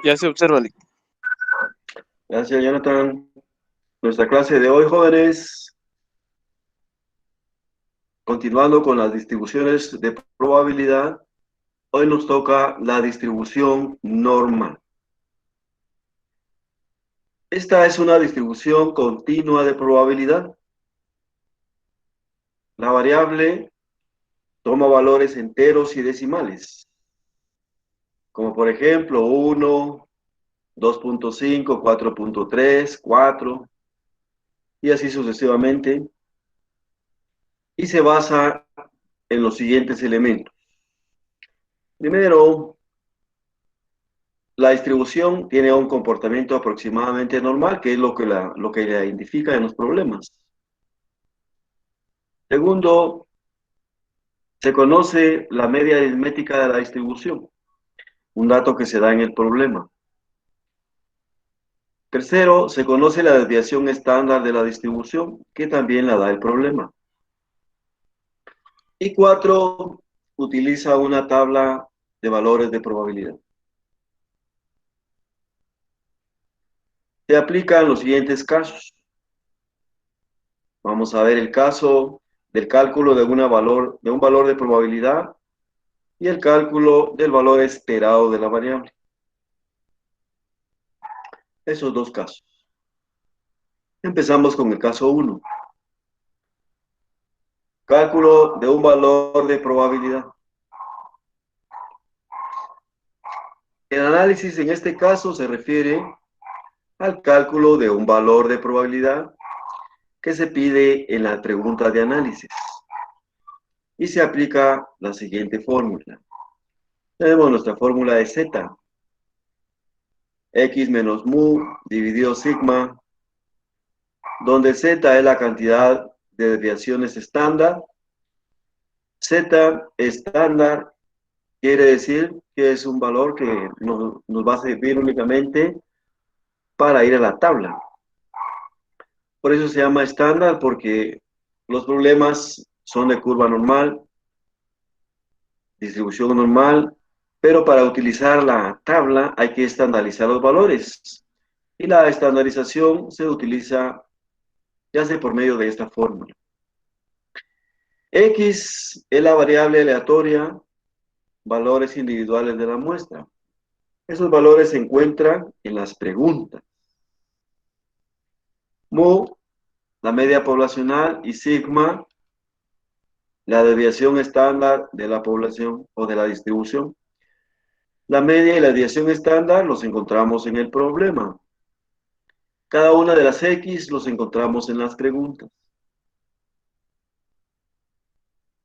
Ya se observa, Lick. Gracias, Jonathan. Nuestra clase de hoy, jóvenes, continuando con las distribuciones de probabilidad, hoy nos toca la distribución normal. Esta es una distribución continua de probabilidad. La variable toma valores enteros y decimales, como por ejemplo 1, 2.5, 4.3, 4, y así sucesivamente, y se basa en los siguientes elementos. Primero, la distribución tiene un comportamiento aproximadamente normal, que es lo que la identifica en los problemas. Segundo, se conoce la media aritmética de la distribución, un dato que se da en el problema. Tercero, se conoce la desviación estándar de la distribución, que también la da el problema. Y cuatro, utiliza una tabla de valores de probabilidad. Se aplican los siguientes casos. Vamos a ver el caso del cálculo de un valor de probabilidad y el cálculo del valor esperado de la variable. Esos dos casos. Empezamos con el caso 1. Cálculo de un valor de probabilidad. El análisis en este caso se refiere al cálculo de un valor de probabilidad que se pide en la pregunta de análisis. Y se aplica la siguiente fórmula. Tenemos nuestra fórmula de Z. X menos mu dividido sigma, donde Z es la cantidad de desviaciones estándar. Z estándar quiere decir que es un valor que nos va a servir únicamente para ir a la tabla. Por eso se llama estándar, porque los problemas son de curva normal, distribución normal, pero para utilizar la tabla hay que estandarizar los valores. Y la estandarización se utiliza ya sea por medio de esta fórmula. X es la variable aleatoria, valores individuales de la muestra. Esos valores se encuentran en las preguntas. Mu, la media poblacional, y sigma, la desviación estándar de la población o de la distribución. La media y la desviación estándar los encontramos en el problema. Cada una de las X los encontramos en las preguntas.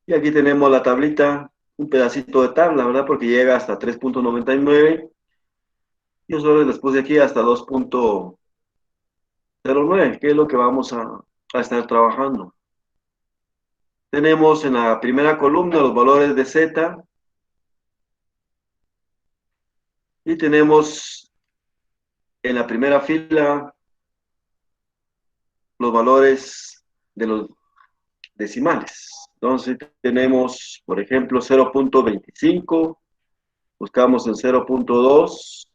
Y aquí tenemos la tablita, un pedacito de tabla, ¿verdad? Porque llega hasta 3.99. Yo solo les puse aquí hasta 2.09, que es lo que vamos a estar trabajando. Tenemos en la primera columna los valores de Z. Y tenemos en la primera fila los valores de los decimales. Entonces tenemos, por ejemplo, 0.25, buscamos el 0.2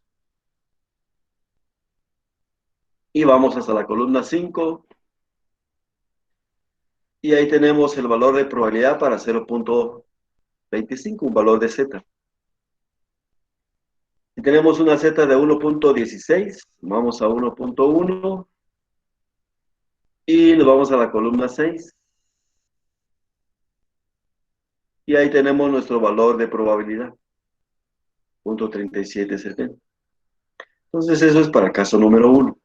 y vamos hasta la columna 5 y ahí tenemos el valor de probabilidad para 0.25, un valor de Z. Si tenemos una Z de 1.16, vamos a 1.1 y nos vamos a la columna 6. Y ahí tenemos nuestro valor de probabilidad, 0.3770. Entonces eso es para el caso número 1.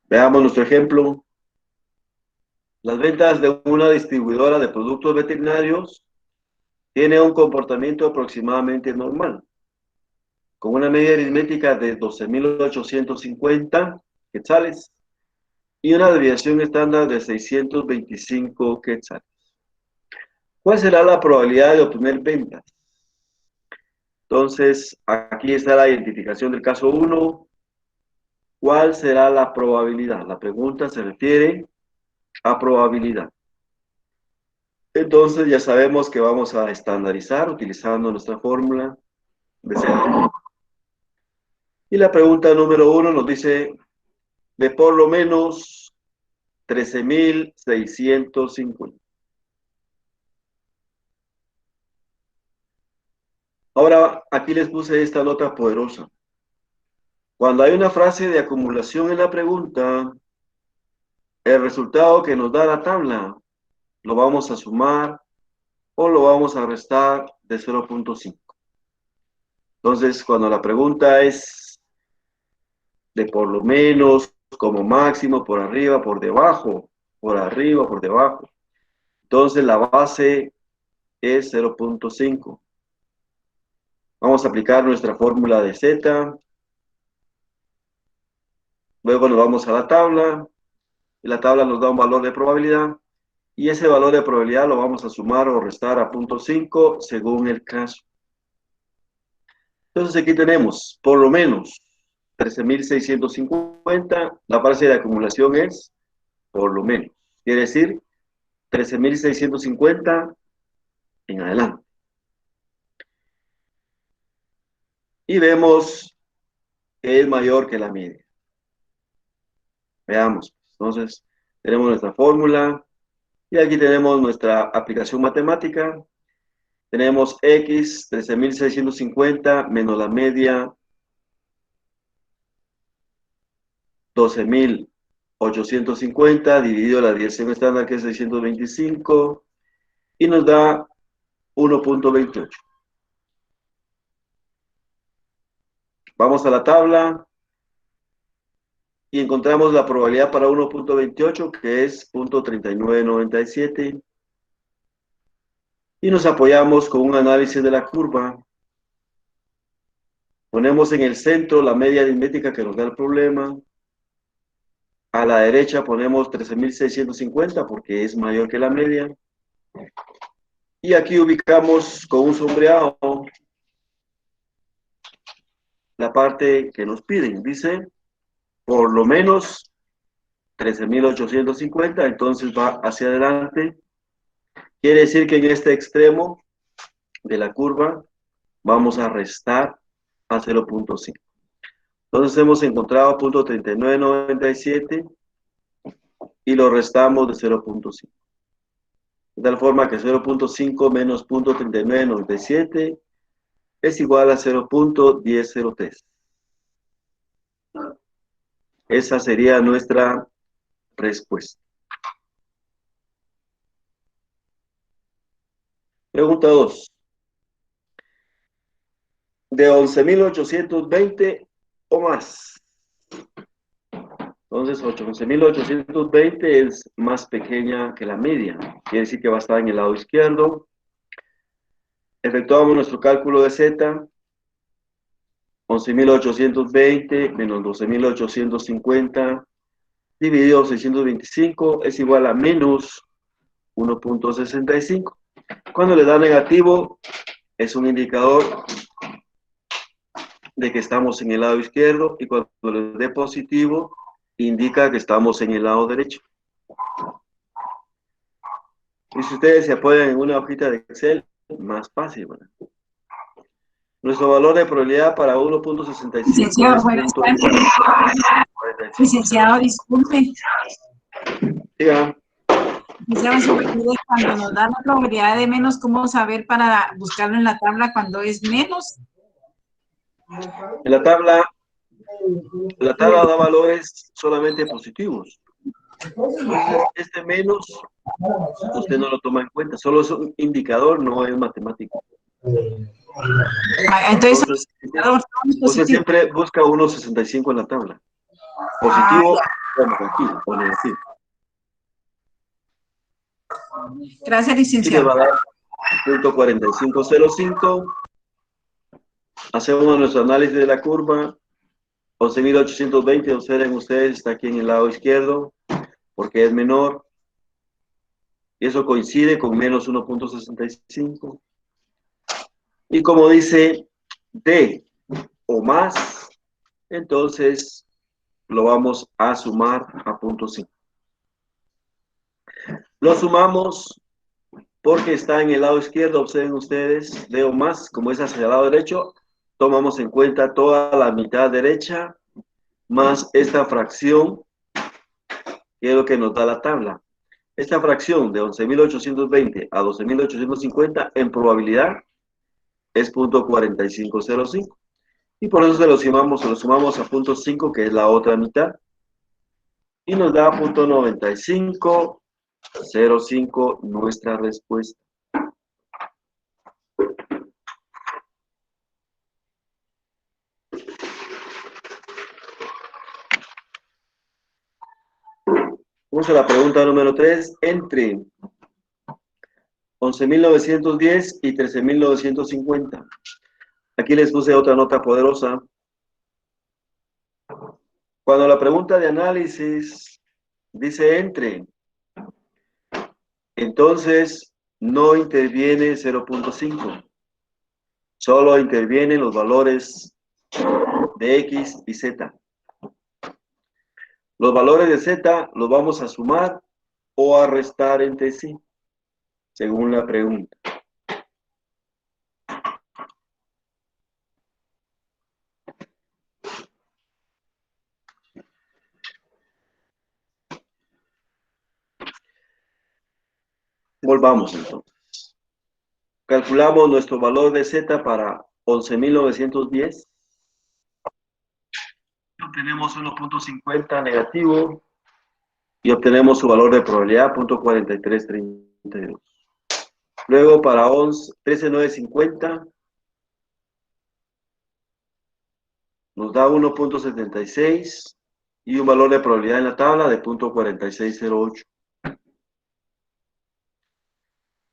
Veamos nuestro ejemplo. Las ventas de una distribuidora de productos veterinarios tienen un comportamiento aproximadamente normal, con una media aritmética de 12.850 quetzales y una desviación estándar de 625 quetzales. ¿Cuál será la probabilidad de obtener ventas? Entonces, aquí está la identificación del caso 1. ¿Cuál será la probabilidad? La pregunta se refiere a probabilidad. Entonces ya sabemos que vamos a estandarizar utilizando nuestra fórmula de Z. Y la pregunta número 1 nos dice de por lo menos 13.650. Ahora, aquí les puse esta nota poderosa. Cuando hay una frase de acumulación en la pregunta, el resultado que nos da la tabla lo vamos a sumar o lo vamos a restar de 0.5. Entonces, cuando la pregunta es de por lo menos, como máximo, por arriba, por debajo, por arriba, por debajo, entonces la base es 0.5. Vamos a aplicar nuestra fórmula de Z. Luego nos vamos a la tabla. Y la tabla nos da un valor de probabilidad. Y ese valor de probabilidad lo vamos a sumar o restar a 0.5 según el caso. Entonces aquí tenemos por lo menos 13.650. La base de acumulación es por lo menos. Quiere decir 13.650 en adelante. Y vemos que es mayor que la media. Veamos. Entonces, tenemos nuestra fórmula y aquí tenemos nuestra aplicación matemática. Tenemos X 13.650 menos la media 12.850 dividido la desviación estándar que es 625 y nos da 1.28. Vamos a la tabla y encontramos la probabilidad para 1.28 que es 0.3997 y nos apoyamos con un análisis de la curva. Ponemos en el centro la media aritmética que nos da el problema. A la derecha ponemos 13.650 porque es mayor que la media. Y aquí ubicamos con un sombreado la parte que nos piden. Dice, por lo menos 13.850, entonces va hacia adelante. Quiere decir que en este extremo de la curva vamos a restar a 0.5. Entonces hemos encontrado 0.3997 y lo restamos de 0.5. De tal forma que 0.5 menos 0.3997 es igual a 0.1003. Esa sería nuestra respuesta. Pregunta 2. De 11.820 o más. Entonces, 11.820 es más pequeña que la media. Quiere decir que va a estar en el lado izquierdo. Efectuamos nuestro cálculo de Z. 11.820 menos 12.850 dividido 625 es igual a menos 1.65. Cuando le da negativo, es un indicador de que estamos en el lado izquierdo y cuando le dé positivo, indica que estamos en el lado derecho. Y si ustedes se apoyan en una hojita de Excel, más fácil, ¿verdad? Nuestro valor de probabilidad para 1.65 Licenciado, es buenas tardes. Licenciado, disculpe. Diga. Licenciado, cuando nos da la probabilidad de menos, ¿cómo saber para buscarlo en la tabla cuando es menos? En la tabla da valores solamente positivos. Entonces, este menos, usted no lo toma en cuenta, solo es un indicador, no es matemático. Entonces usted siempre busca 1.65 en la tabla. Positivo o negativo, o negativo. Gracias, Y le licenciado. va a dar 0.4505. Hacemos nuestro análisis de la curva. 11.820, observen ustedes, está aquí en el lado izquierdo, porque es menor. Y eso coincide con menos 1.65. Y como dice D o más, entonces lo vamos a sumar a 0.5. Lo sumamos porque está en el lado izquierdo, observen ustedes, leo más, como es hacia el lado derecho, tomamos en cuenta toda la mitad derecha, más esta fracción, que es lo que nos da la tabla. Esta fracción de 11.820 a 12.850 en probabilidad es 0.4505. Y por eso se lo sumamos a 0.5, que es la otra mitad. Y nos da 0.9505 nuestra respuesta. Vamos a la pregunta número 3. Entre 11.910 y 13.950. Aquí les puse otra nota poderosa. Cuando la pregunta de análisis dice entre, entonces no interviene 0.5. Solo intervienen los valores de X y Z. Los valores de Z los vamos a sumar o a restar entre sí, según la pregunta. Volvamos entonces. Calculamos nuestro valor de Z para 11.910. Obtenemos 1.50 negativo y obtenemos su valor de probabilidad 0.4332. Luego para 13.950 nos da 1.76 y un valor de probabilidad en la tabla de 0.4608.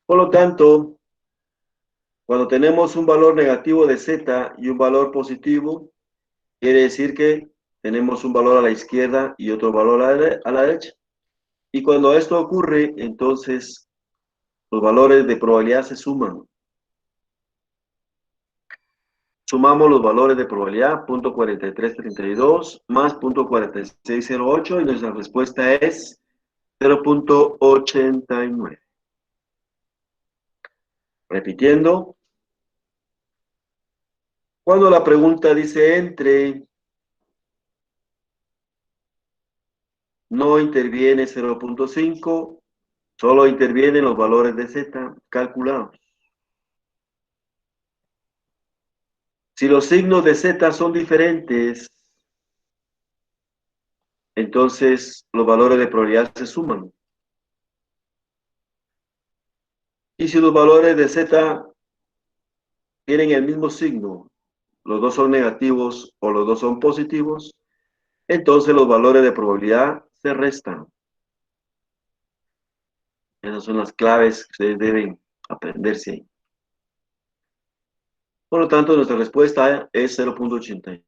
Por lo tanto, cuando tenemos un valor negativo de Z y un valor positivo, quiere decir que tenemos un valor a la izquierda y otro valor a la derecha. Y cuando esto ocurre, entonces los valores de probabilidad se suman. Sumamos los valores de probabilidad, 0.4332 más 0.4608, y nuestra respuesta es 0.89. Repitiendo, cuando la pregunta dice entre, no interviene 0.5, solo intervienen los valores de Z calculados. Si los signos de Z son diferentes, entonces los valores de probabilidad se suman. Y si los valores de Z tienen el mismo signo, los dos son negativos o los dos son positivos, entonces los valores de probabilidad se restan. Esas son las claves que ustedes deben aprenderse ahí. Por lo tanto, nuestra respuesta es 0.80.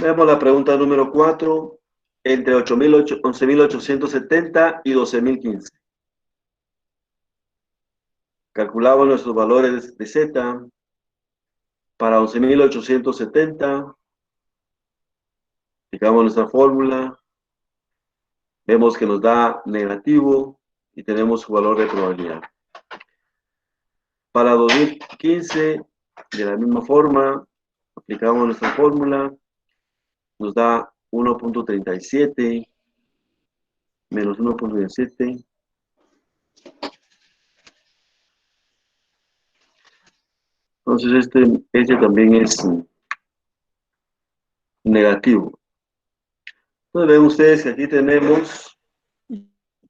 Veamos la pregunta número 4. Entre 11.870 y 12.015. Calculamos nuestros valores de Z para 11.870. Aplicamos nuestra fórmula. Vemos que nos da negativo y tenemos su valor de probabilidad. Para 2015, de la misma forma, aplicamos nuestra fórmula. Nos da 1.37 menos 1.17. Entonces este también es negativo. Entonces ven ustedes que aquí tenemos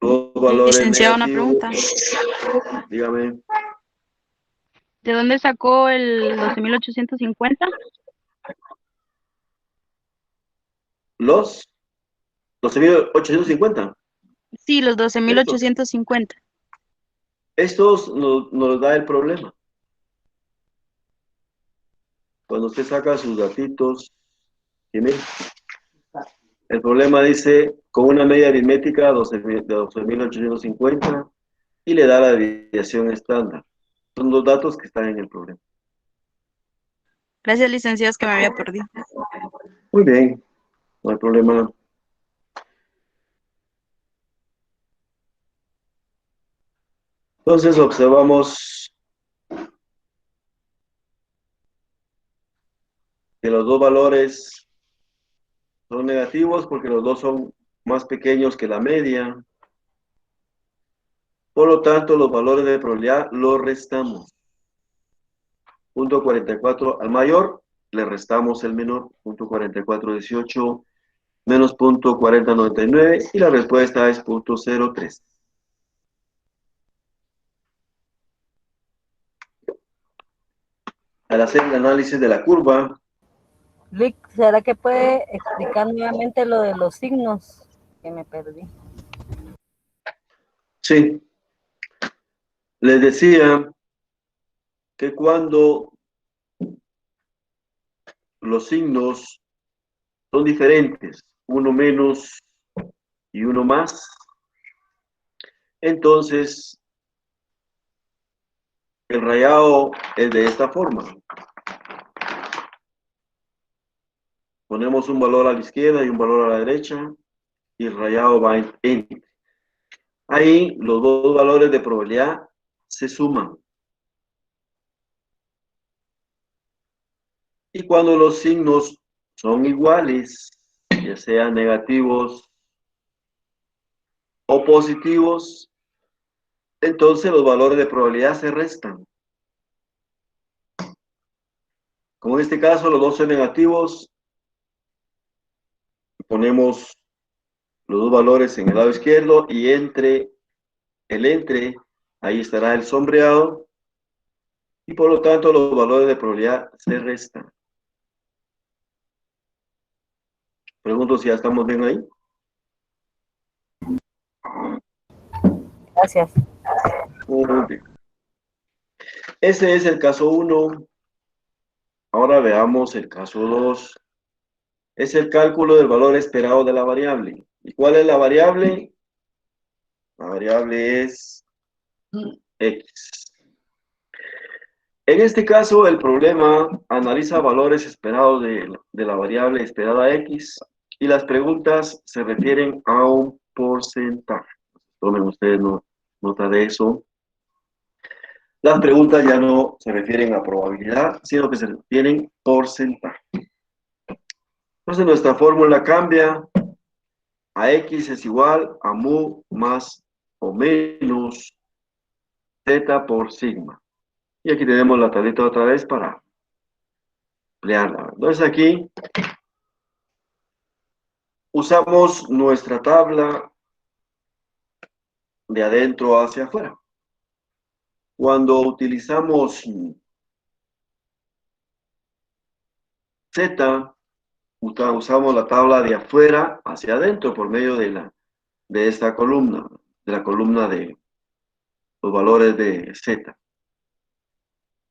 dos valores Licenciado, una negativos. pregunta. Dígame. ¿De dónde sacó el 12.850? Los 12.850. Sí, los 12.850. Estos nos da el problema. Cuando usted saca sus datitos, ¿tiene? El problema dice, con una media aritmética de 12.850 y le da la desviación estándar. Son dos datos que están en el problema. Gracias, licenciados, que me había perdido. Muy bien, no hay problema. Entonces observamos que los dos valores son negativos porque los dos son más pequeños que la media. Por lo tanto, los valores de probabilidad los restamos. Punto 44 al mayor, le restamos el menor. Punto 4418 menos punto 4099 y la respuesta es punto 03. Al hacer el análisis de la curva, Rick, ¿será que puede explicar nuevamente lo de los signos? Que me perdí. sí, les decía que cuando los signos son diferentes, uno menos y uno más, entonces el rayado es de esta forma. Ponemos un valor a la izquierda y un valor a la derecha y el rayado va en. Ahí los dos valores de probabilidad se suman. Y cuando los signos son iguales, ya sean negativos o positivos, entonces los valores de probabilidad se restan. Como en este caso los dos son negativos, ponemos los dos valores en el lado izquierdo y entre, ahí estará el sombreado y por lo tanto los valores de probabilidad se restan. Pregunto si ya estamos bien ahí. Gracias. Muy bien. Ese es el caso 1. Ahora veamos el caso 2. Es el cálculo del valor esperado de la variable. ¿Y cuál es la variable? La variable es X. En este caso, el problema analiza valores esperados de la variable esperada X y las preguntas se refieren a un porcentaje. Tomen ustedes nota de eso. Las preguntas ya no se refieren a probabilidad, sino que se refieren a porcentaje. Entonces nuestra fórmula cambia. A X es igual a mu más o menos Z por sigma. Y aquí tenemos la tablita otra vez para emplearla. Entonces aquí usamos nuestra tabla de adentro hacia afuera. Cuando utilizamos Z, usamos la tabla de afuera hacia adentro por medio de esta columna, de la columna de los valores de Z.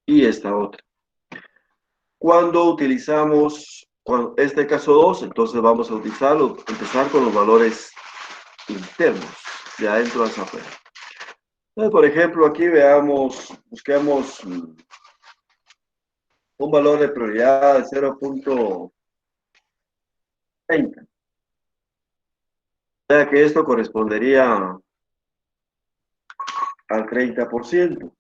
Y esta otra. Cuando utilizamos este caso 2, entonces vamos a empezar con los valores internos, de adentro hacia afuera. Entonces, por ejemplo, aquí busquemos un valor de probabilidad de 0.30. O sea que esto correspondería al 30%.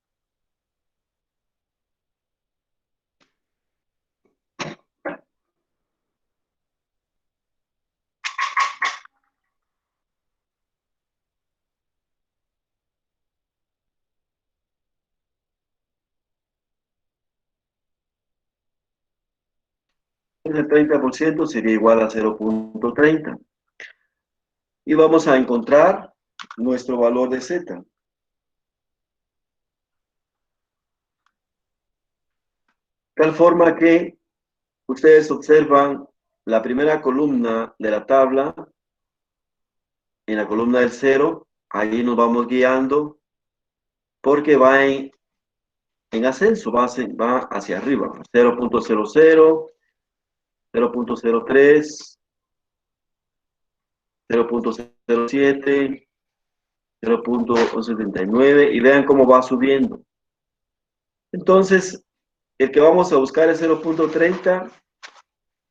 El 30% sería igual a 0.30. Y vamos a encontrar nuestro valor de Z. Tal forma que ustedes observan la primera columna de la tabla, en la columna del 0, ahí nos vamos guiando, porque va en ascenso, va hacia arriba, 0.00, 0.03, 0.07, 0.79, y vean cómo va subiendo. Entonces, el que vamos a buscar es 0.30,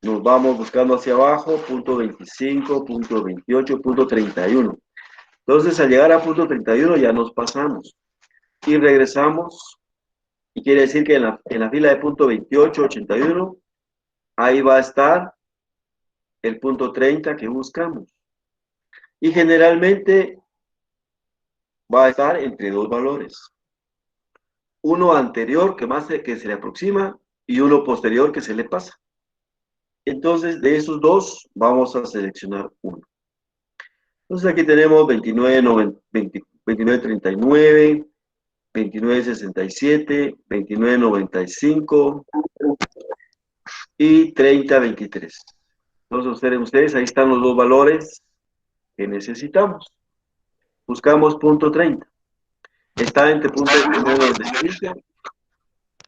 nos vamos buscando hacia abajo, punto 25, punto 28, punto 31. Entonces, al llegar a punto 31 ya nos pasamos. y regresamos. Y quiere decir que en la fila de punto 28, 81, ahí va a estar el punto 30 que buscamos. Y generalmente va a estar entre dos valores. Uno anterior que se le aproxima y uno posterior que se le pasa. Entonces, de esos dos, vamos a seleccionar uno. Entonces, aquí tenemos 29.39, 29.67, 29.95 y 30.23. Entonces, ustedes, ahí están los dos valores que necesitamos. Buscamos punto 30. Está entre punto 29.95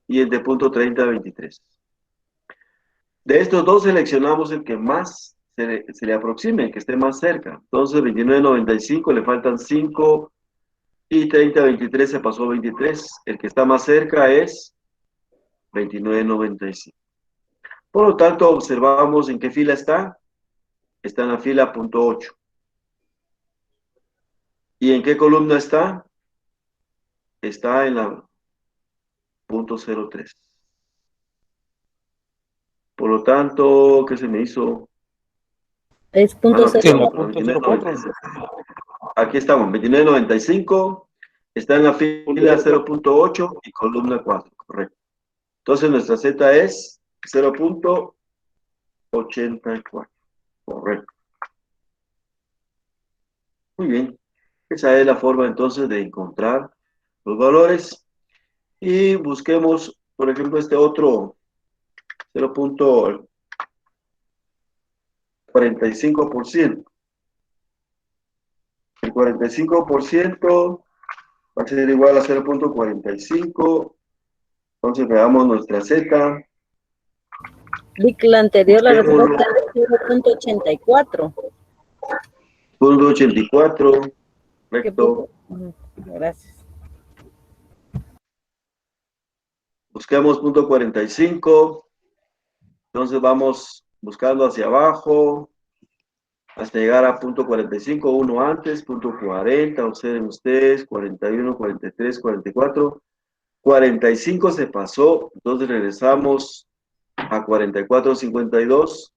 y entre punto 30.23. De estos dos seleccionamos el que más se le aproxime, el que esté más cerca. Entonces, 29.95 le faltan 5 y 30.23 se pasó 23. El que está más cerca es 29.95. Por lo tanto, observamos en qué fila está. Está en la fila punto 8. ¿Y en qué columna está? Está en la punto 03. Por lo tanto, ¿qué se me hizo? Es punto Aquí cero. estamos, 29.95. Aquí estamos, 29.95. Está en la fila 0.8 y columna 4, correcto. Entonces nuestra Z es 0.84, correcto. Muy bien. Esa es la forma entonces de encontrar los valores. Y busquemos, por ejemplo, este otro 0.45%. El 45% va a ser igual a 0.45. Entonces veamos nuestra Z. La anterior, la Busquémoslo. respuesta es 0.84. Punto 84. ¿Qué Correcto. punto? Gracias. Busquemos punto 45. Entonces vamos buscando hacia abajo hasta llegar a punto 45, uno antes, punto 40, observen ustedes, 41, 43, 44, 45 se pasó, entonces regresamos a 44, 52,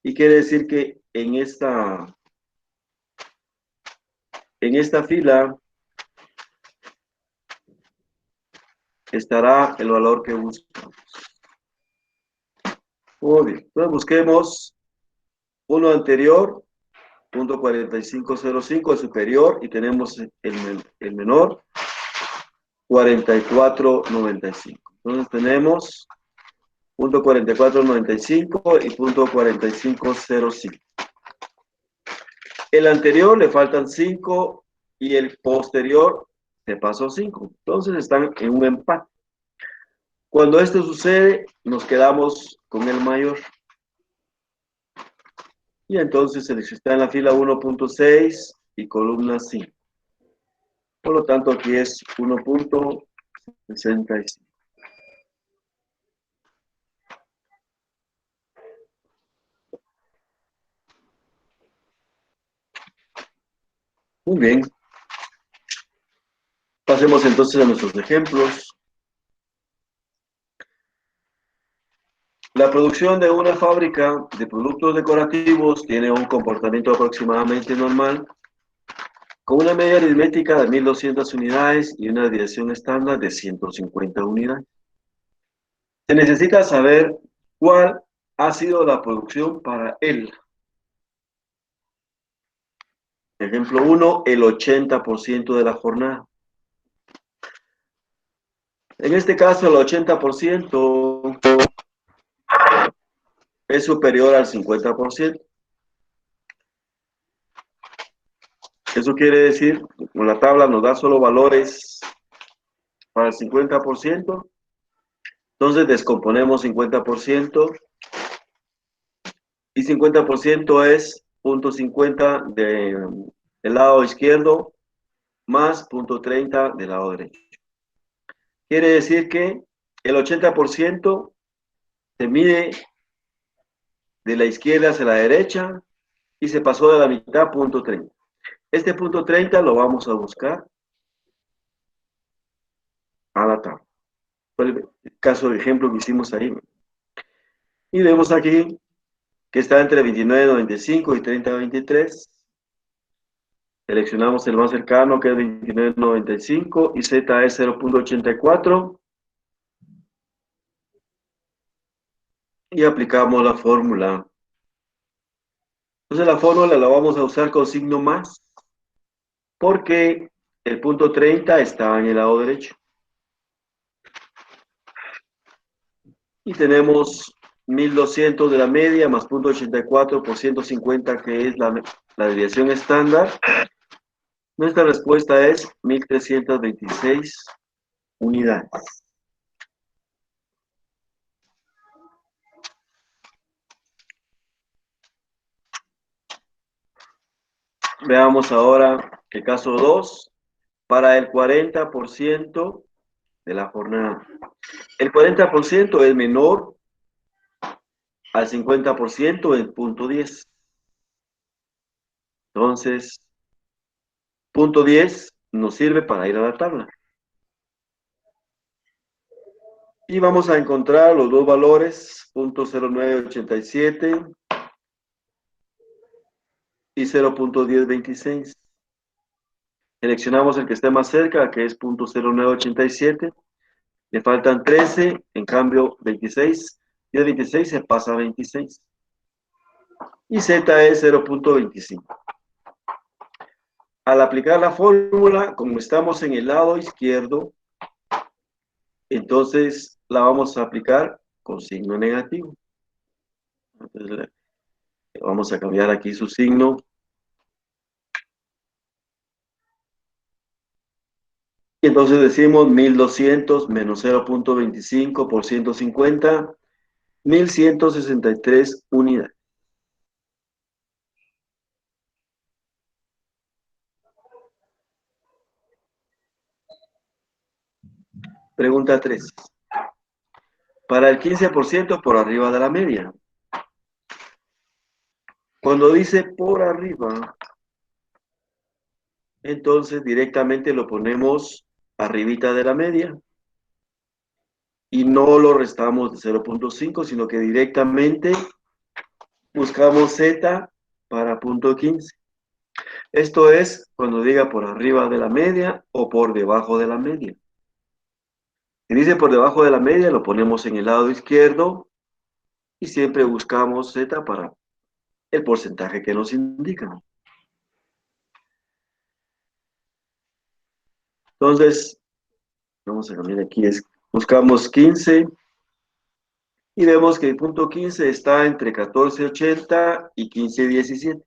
y quiere decir que en esta fila estará el valor que buscamos. Muy bien, entonces busquemos uno anterior, punto 4505, el superior, y tenemos el menor, 4495. Entonces tenemos punto 4495 y punto 4505. El anterior le faltan 5 y el posterior se pasó 5. Entonces están en un empate. Cuando esto sucede, nos quedamos con el mayor. Y entonces está en la fila 1.6 y columna 5. Por lo tanto, aquí es 1.65. Muy bien. Pasemos entonces a nuestros ejemplos. La producción de una fábrica de productos decorativos tiene un comportamiento aproximadamente normal, con una media aritmética de 1.200 unidades y una desviación estándar de 150 unidades. Se necesita saber cuál ha sido la producción para él. Ejemplo 1, el 80% de la jornada. En este caso, el 80% es superior al 50%. Eso quiere decir, como la tabla nos da solo valores para el 50%, entonces descomponemos 50% y 50% es 0.50 del lado izquierdo más 0.30 del lado derecho. Quiere decir que el 80% se mide de la izquierda hacia la derecha y se pasó de la mitad 0.30. Este 0.30 lo vamos a buscar a la tabla. Fue el caso de ejemplo que hicimos ahí. Y vemos aquí que está entre 29.95 y 30.23. Seleccionamos el más cercano, que es 29.95, y Z es 0.84. Y aplicamos la fórmula. Entonces la fórmula la vamos a usar con signo más, porque el punto 30 está en el lado derecho. Y tenemos 1200 de la media más punto 84 por 150, que es la desviación estándar. Nuestra respuesta es 1326 unidades. Veamos ahora el caso 2, para el 40% de la jornada. El 40% es menor al 50% en punto 10. Entonces, punto 10 nos sirve para ir a la tabla. Y vamos a encontrar los dos valores, punto 0987 y 0.1026. Seleccionamos el que esté más cerca, que es punto 0987. Le faltan 13, en cambio 26. Y de 26 se pasa a 26. Y Z es 0.25. Al aplicar la fórmula, como estamos en el lado izquierdo, entonces la vamos a aplicar con signo negativo. Entonces, vamos a cambiar aquí su signo. Y entonces decimos 1200 menos 0.25 por 150, 1163 unidades. Pregunta 3. Para el 15% por arriba de la media. Cuando dice por arriba, entonces directamente lo ponemos arribita de la media. Y no lo restamos de 0.5, sino que directamente buscamos Z para punto 15. Esto es cuando diga por arriba de la media o por debajo de la media. Si dice por debajo de la media, lo ponemos en el lado izquierdo y siempre buscamos Z para el porcentaje que nos indican. Entonces, vamos a cambiar aquí, buscamos 15 y vemos que el punto 15 está entre 14.80 y 15.17.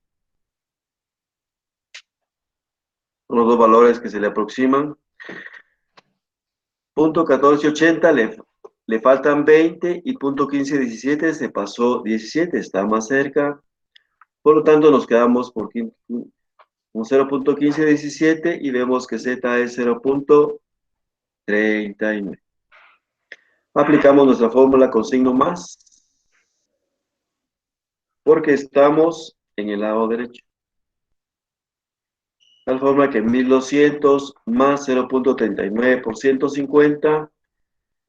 Son los dos valores que se le aproximan. Punto 14.80 le faltan 20 y punto 15.17 se pasó 17, está más cerca. Por lo tanto, nos quedamos por un 0.1517 y vemos que Z es 0.39. Aplicamos nuestra fórmula con signo más, porque estamos en el lado derecho. Tal forma que 1200 más 0.39 por 150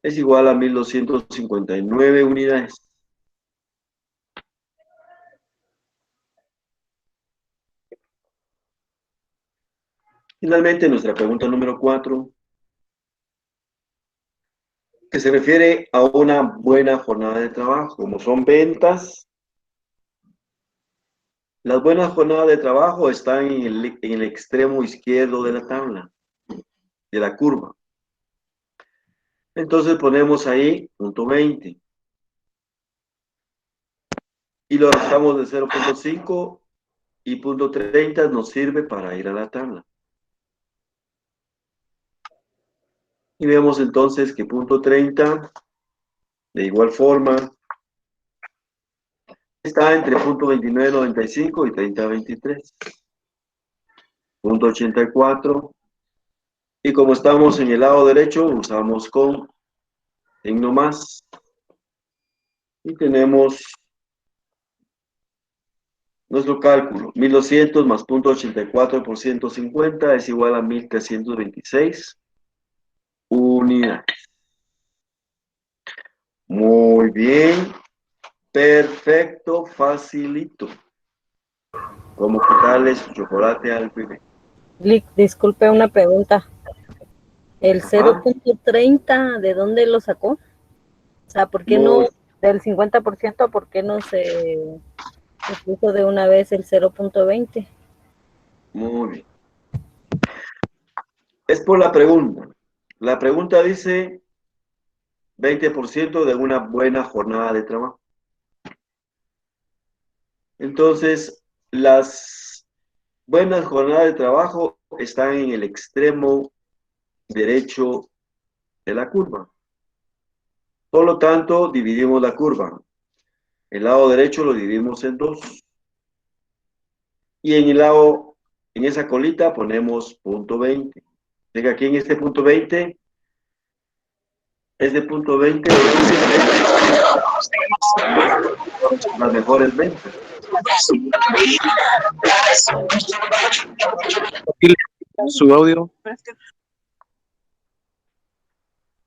es igual a 1259 unidades. Finalmente, nuestra pregunta número 4, que se refiere a una buena jornada de trabajo, como son ventas. Las buenas jornadas de trabajo están en el extremo izquierdo de la tabla, de la curva. Entonces ponemos ahí punto 20. Y lo restamos de 0.5 y punto 30 nos sirve para ir a la tabla. Y vemos entonces que punto 30, de igual forma, está entre punto 29.95 y 30.23. Punto 84. Y como estamos en el lado derecho, usamos con signo más. Y tenemos nuestro cálculo. 1200 más punto 84 por 150 es igual a 1326 unidades. unidades. Muy bien. Perfecto, facilito. ¿Cómo quitarle su chocolate al bebé? Lick, disculpe una pregunta. ¿El Ajá. 0.30 de dónde lo sacó? O sea, ¿por qué no del 50%, por qué no se puso de una vez el 0.20? Muy bien. Es por la pregunta. La pregunta dice 20% de una buena jornada de trabajo. Entonces, las buenas jornadas de trabajo están en el extremo derecho de la curva. Por lo tanto, dividimos la curva. El lado derecho lo dividimos en dos. Y en esa colita ponemos punto 20. Venga, aquí en este punto 20, punto 20 las mejores ventas. Su audio.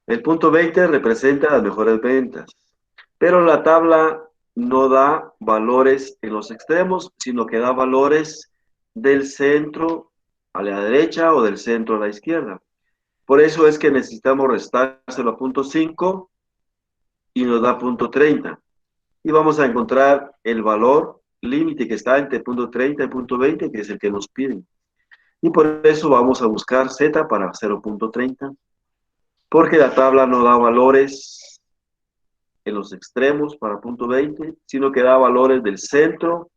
El punto 20 representa las mejores ventas, pero la tabla no da valores en los extremos, sino que da valores del centro a la derecha o del centro a la izquierda. Por eso es que necesitamos restárselo a punto 5 y nos da punto 30. Y vamos a encontrar el valor límite que está entre punto 30 y punto 20, que es el que nos piden. Y por eso vamos a buscar Z para 0.30, porque la tabla no da valores en los extremos para punto 20, sino que da valores del centro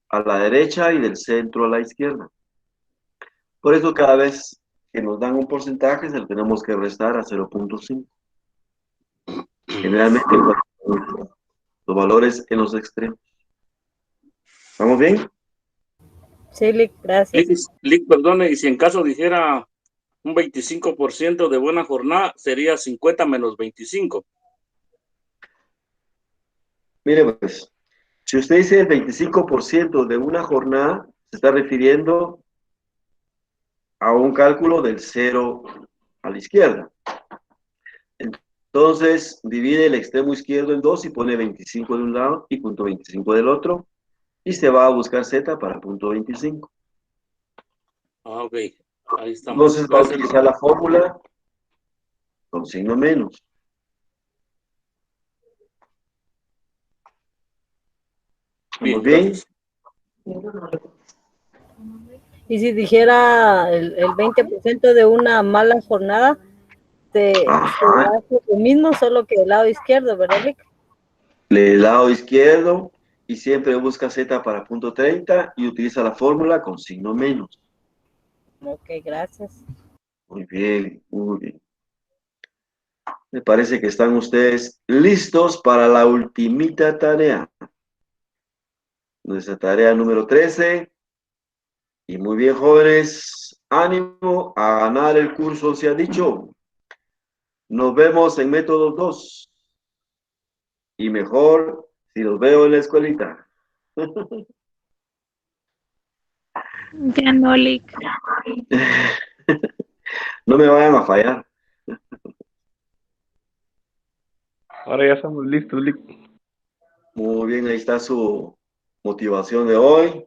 a la derecha y del centro a la izquierda. Por eso cada vez que nos dan un porcentaje se lo tenemos que restar a 0.5. Generalmente los valores en los extremos. ¿Estamos bien? Sí, Lick, gracias. Lick, perdone, y si en caso dijera un 25% de buena jornada, sería 50 menos 25. Mire, pues, si usted dice el 25% de una jornada, se está refiriendo a un cálculo del 0 a la izquierda. Entonces, divide el extremo izquierdo en 2 y pone 25 de un lado y punto 25 del otro, y se va a buscar Z para punto 25. Ah, ok. Ahí estamos. Entonces va a Gracias. utilizar la fórmula con signo menos. Bien, ¿Estamos bien? gracias. Y si dijera el 20% de una mala jornada, se Ajá. hace lo mismo, solo que del lado izquierdo, ¿verdad, Lick? El lado izquierdo y siempre busca Z para punto 30 y utiliza la fórmula con signo menos. Ok, gracias. Muy bien, muy bien. Me parece que están ustedes listos para la ultimita tarea. Nuestra tarea número 13. Y muy bien, jóvenes, ánimo a ganar el curso, se ha dicho. Nos vemos en método 2. Y mejor si los veo en la escuelita. Ya no, Lick. No me vayan a fallar. Ahora ya estamos listos, Lick. Muy bien, ahí está su motivación de hoy.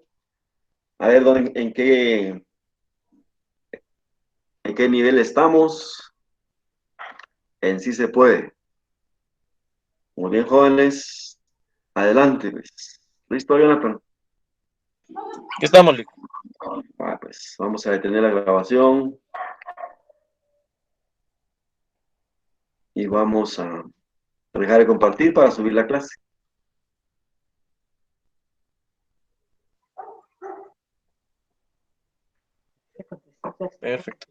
A ver en qué nivel estamos. En sí se puede. Muy bien, jóvenes. Adelante, pues. ¿Listo, Jonathan? ¿Qué estamos, Lick? Pues vamos a detener la grabación y vamos a dejar de compartir para subir la clase. Perfecto.